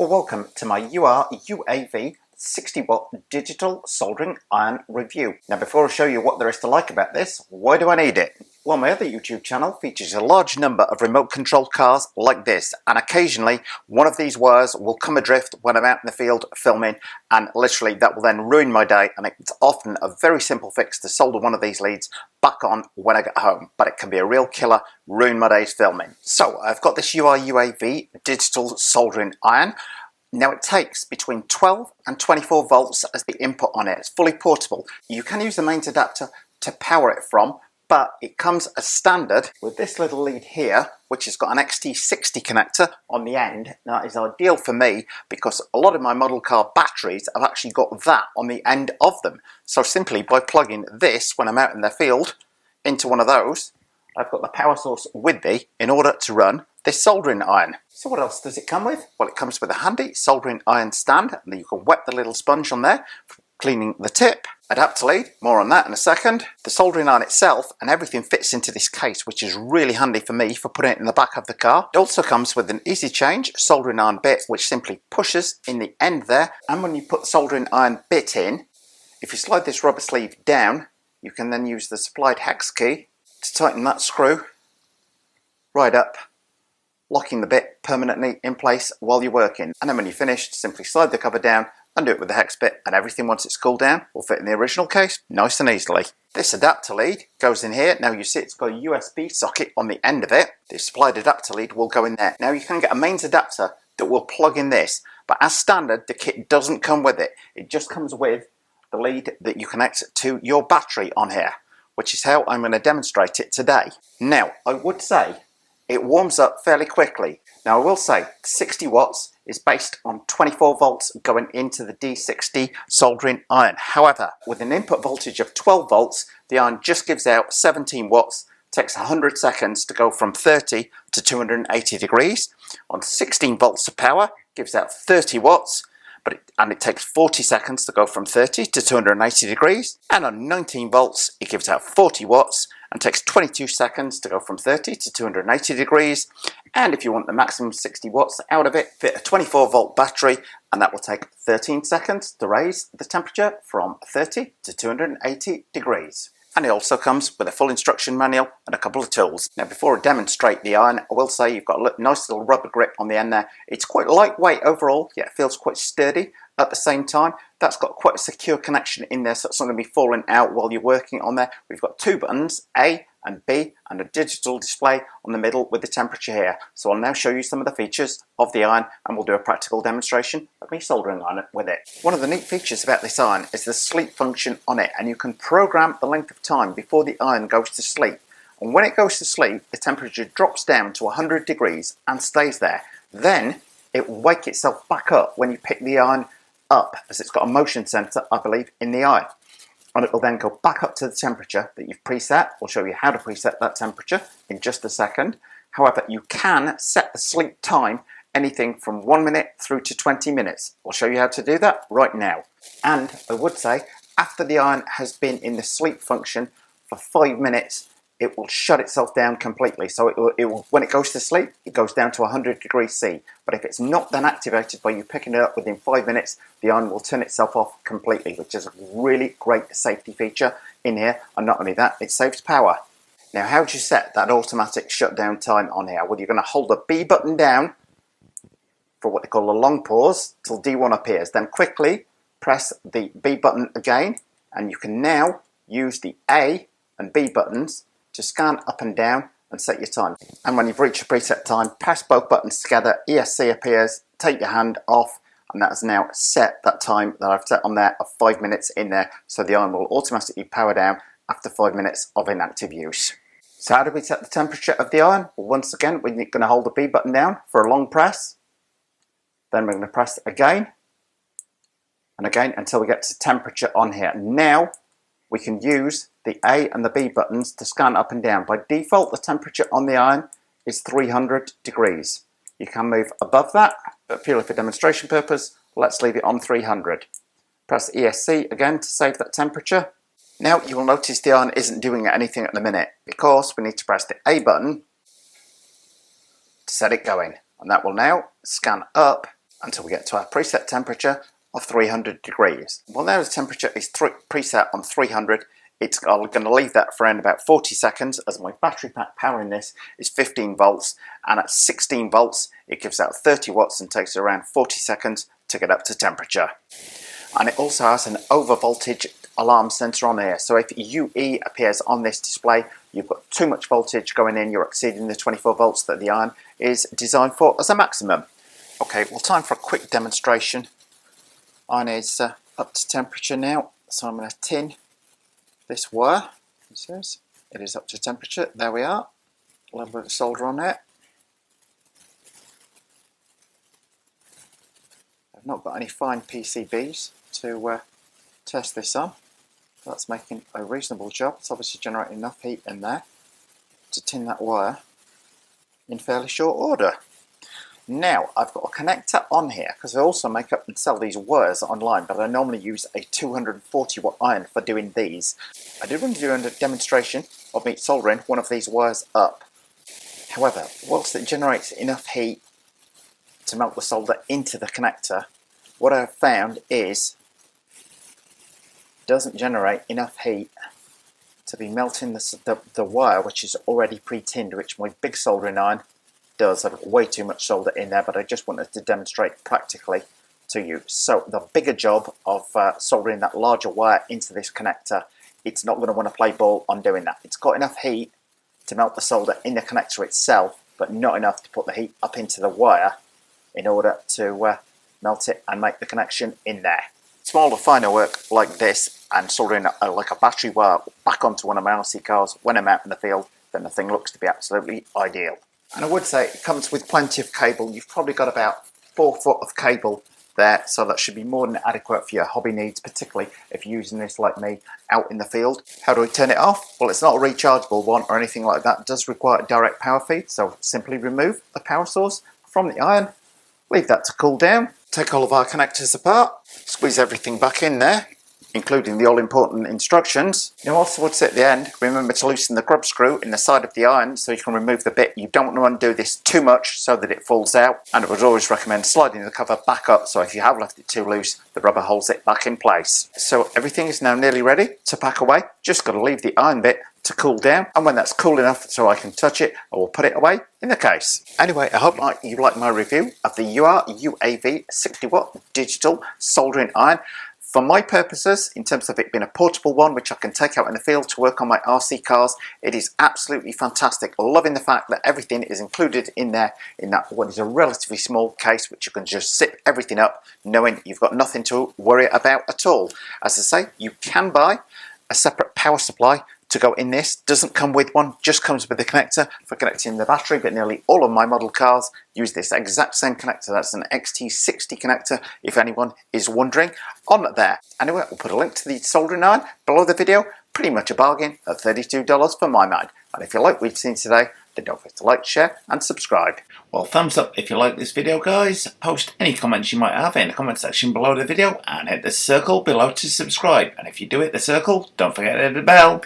Well, welcome to my URUAV 60W digital soldering iron review. Now, before I show you what there is to like about this, why do I need it? Well, my other YouTube channel features a large number of remote controlled cars like this, and occasionally one of these wires will come adrift when I'm out in the field filming, and literally that will then ruin my day, and it's often a very simple fix to solder one of these leads back on when I get home, but it can be a real killer, ruin my day's filming. So I've got this URUAV digital soldering iron. Now it takes between 12 and 24 volts as the input on it. It's fully portable. You can use the mains adapter to power it from, but it comes as standard with this little lead here, which has got an XT60 connector on the end. Now that is ideal for me because a lot of my model car batteries have actually got that on the end of them. So simply by plugging this when I'm out in the field into one of those, I've got the power source with me in order to run this soldering iron. So what else does it come with? Well, it comes with a handy soldering iron stand, and you can wet the little sponge on there for cleaning the tip. Adapter lead, more on that in a second. The soldering iron itself and everything fits into this case, which is really handy for me for putting it in the back of the car. It also comes with an easy change soldering iron bit, which simply pushes in the end there, and when you put the soldering iron bit in, if you slide this rubber sleeve down, you can then use the supplied hex key to tighten that screw right up, locking the bit permanently in place while you're working. And then when you're finished, simply slide the cover down, undo it with the hex bit, and everything once it's cooled down will fit in the original case nice and easily. This adapter lead goes in here. Now you see it's got a USB socket on the end of it. The supplied adapter lead will go in there. Now you can get a mains adapter that will plug in this, but as standard the kit doesn't come with it. It just comes with the lead that you connect to your battery on here, which is how I'm going to demonstrate it today. Now I would say it warms up fairly quickly. Now I will say 60 watts is based on 24 volts going into the D60 soldering iron. However, with an input voltage of 12 volts, the iron just gives out 17 watts. It takes 100 seconds to go from 30 to 280 degrees. On 16 volts of power, it gives out 30 watts. And it takes 40 seconds to go from 30 to 280 degrees. And on 19 volts, it gives out 40 watts and takes 22 seconds to go from 30 to 280 degrees. And if you want the maximum 60 watts out of it, fit a 24 volt battery, and that will take 13 seconds to raise the temperature from 30 to 280 degrees. And it also comes with a full instruction manual and a couple of tools. Now before I demonstrate the iron, I will say you've got a nice little rubber grip on the end there. It's quite lightweight overall, yet it feels quite sturdy at the same time. That's got quite a secure connection in there, so it's not going to be falling out while you're working on there. We've got two buttons, A and B, and a digital display on the middle with the temperature here. So I'll now show you some of the features of the iron, and we'll do a practical demonstration of me soldering iron with it. One of the neat features about this iron is the sleep function on it, and you can program the length of time before the iron goes to sleep. And when it goes to sleep, the temperature drops down to 100 degrees and stays there. Then it will wake itself back up when you pick the iron up, as it's got a motion sensor, I believe, in the iron. And it will then go back up to the temperature that you've preset. We'll show you how to preset that temperature in just a second. However, you can set the sleep time anything from 1 minute through to 20 minutes. We'll show you how to do that right now. And I would say, after the iron has been in the sleep function for 5 minutes, it will shut itself down completely. So it will, when it goes to sleep, it goes down to 100 degrees C. But if it's not then activated by you picking it up within 5 minutes, the iron will turn itself off completely, which is a really great safety feature in here. And not only that, it saves power. Now, how do you set that automatic shutdown time on here? Well, you're going to hold the B button down for what they call a long pause till D1 appears. Then quickly press the B button again, and you can now use the A and B buttons to scan up and down and set your time. And when you've reached a preset time, press both buttons together, ESC appears, take your hand off, and that has now set that time that I've set on there of 5 minutes in there, so the iron will automatically power down after 5 minutes of inactive use. So how do we set the temperature of the iron? Well, once again, we're going to hold the B button down for a long press, then we're going to press again, and again until we get to temperature on here. Now we can use the A and the B buttons to scan up and down. By default, the temperature on the iron is 300 degrees. You can move above that, but purely for demonstration purpose, let's leave it on 300. Press ESC again to save that temperature. Now you will notice the iron isn't doing anything at the minute because we need to press the A button to set it going. And that will now scan up until we get to our preset temperature of 300 degrees. Well, now the temperature is preset on 300. I'm going to leave that for around about 40 seconds as my battery pack powering this is 15 volts, and at 16 volts it gives out 30 watts and takes around 40 seconds to get up to temperature. And it also has an over voltage alarm sensor on here, so if UE appears on this display, you've got too much voltage going in, you're exceeding the 24 volts that the iron is designed for as a maximum. Okay, well, time for a quick demonstration. Iron is up to temperature now, so I'm going to tin this wire. It is up to temperature. There we are. A little bit of solder on there. I've not got any fine PCBs to test this on. That's making a reasonable job. It's obviously generating enough heat in there to tin that wire in fairly short order. Now I've got a connector on here because I also make up and sell these wires online, but I normally use a 240 watt iron for doing these. I did want to do a demonstration of me soldering one of these wires up. However, whilst it generates enough heat to melt the solder into the connector, what I've found is it doesn't generate enough heat to be melting the wire, which is already pre-tinned, which my big soldering iron does. I've got way too much solder in there, but I just wanted to demonstrate practically to you. So the bigger job of soldering that larger wire into this connector, it's not going to want to play ball on doing that. It's got enough heat to melt the solder in the connector itself, but not enough to put the heat up into the wire in order to melt it and make the connection in there. Smaller, finer work like this and soldering like a battery wire back onto one of my RC cars when I'm out in the field, then the thing looks to be absolutely ideal. And I would say it comes with plenty of cable. You've probably got about 4 foot of cable there, so that should be more than adequate for your hobby needs, particularly if you're using this like me out in the field. How do I turn it off? Well, it's not a rechargeable one or anything like that. It does require a direct power feed, so simply remove the power source from the iron, leave that to cool down, take all of our connectors apart, squeeze everything back in there, including the all-important instructions. Now also what's at the end, remember to loosen the grub screw in the side of the iron so you can remove the bit. You don't want to undo this too much so that it falls out, and I would always recommend sliding the cover back up so if you have left it too loose, the rubber holds it back in place. So everything is now nearly ready to pack away. Just got to leave the iron bit to cool down, and when that's cool enough so I can touch it, I will put it away in the case. Anyway, I hope you like my review of the URUAV 60 watt digital soldering iron. For my purposes, in terms of it being a portable one which I can take out in the field to work on my RC cars, it is absolutely fantastic. Loving the fact that everything is included in there in that what is a relatively small case, which you can just zip everything up knowing you've got nothing to worry about at all. As I say, you can buy a separate power supply to go in this. Doesn't come with one, just comes with the connector for connecting the battery, but nearly all of my model cars use this exact same connector. That's an XT60 connector, if anyone is wondering, on there. Anyway, we'll put a link to the soldering iron below the video. Pretty much a bargain at $32 for my mind. And if you like what you've seen today, then don't forget to like, share and subscribe. Well, thumbs up if you like this video, guys. Post any comments you might have in the comment section below the video and hit the circle below to subscribe. And if you do hit the circle, don't forget to hit the bell.